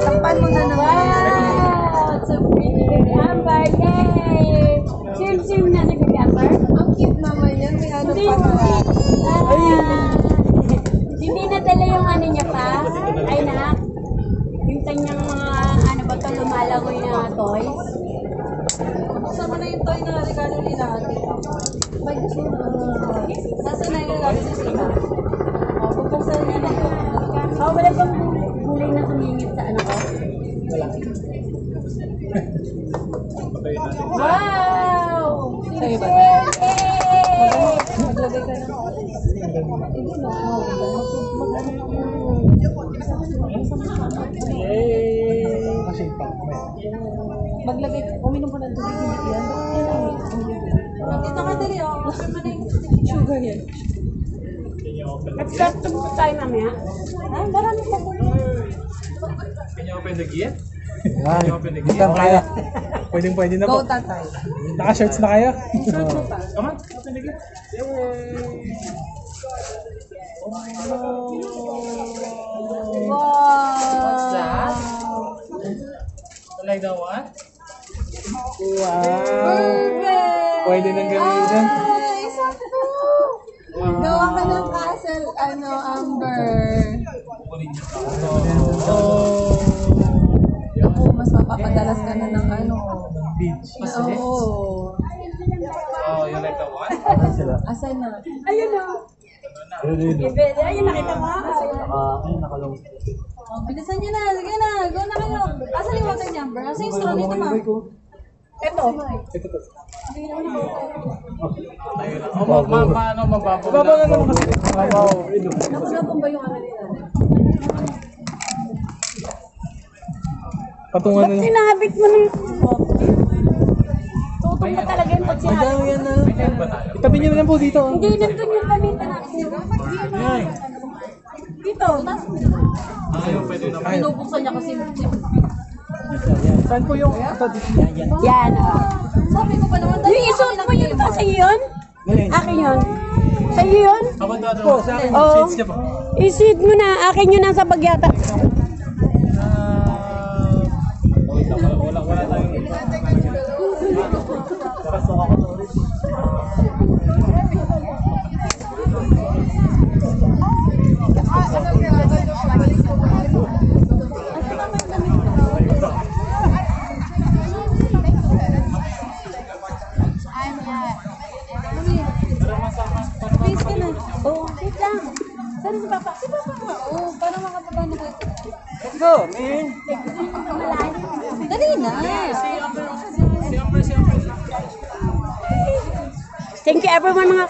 Takpan mo na naman. Wow! So big! Amber, yay! Sim na si Kuya Amber. Ang cute naman yan. May ano Hindi pa mo na. Hindi nadala yung ano niya pa. Ay nak. Yung kanyang mga ano ba ito, lumalagoy na toys. Kasama na yung toy na regalo nila ate. May gusto na. Nasa na yung regalo si Sina? Pagkasan niya na. Oh, wala pang gulay na sumingit sa ano ko. Wow! Sa'yo ba? Yay! Maglagay ka na. Hindi na. Maglagay ka. Uminom ka ng tubig. Hindi yan. Dito ka dali. Gusto mo na yung sugar yan. Nag-start to tayo mamaya. Ah, marami pa po. Can you open the gate? Ah, butang kaya. Pwede na Go, po. tatay. Naka-shorts na kayo? Come on, open the gate. Wow! What's that? You like that one? Wow. Perfect! Pwede nang gamitin. Ay, sakto! Gawa ka ng castle, Amber. Oh. Ako, mas mapapadalas ka na ng Beach. Oo. Oh, you like that one? Asan sila? Asan na? Ayun o. Ayun, nakita mo. Ayun, nakalong. Oh, bilisan niyo na. Sige na. Go na kayo. Asan yung water niya, Amber? Asan yung straw nito, ma? Ito. Ito to. Oh, paano mababaw Babaw na naman kasi. Babaw. Nakulabong ba yung ano nila? Patungan Ba't na. sinabit mo ng tutong pa talaga yung pag sinabit. Yan na. Itabi niyo na lang po dito. Hindi, nandun yung pamita natin. Dito. Ayaw, pwede na. Pinubuksan niya kasi. Saan po yung ito? Yan. Sabi ko pa naman, Yung isuot mo yun ba? Sa'yo yun? Akin yun. Sa'yo yun? How about the other Po, one? sa akin. Oo. Shades niya po. Isit mo na. Akin yun nasa bagyata. Wala tayong Please ka na. Oh, wait lang. Saan si Papa? Si Papa. Oo, para makapagano ko. Let's go, man. Dali na. Thank you everyone mga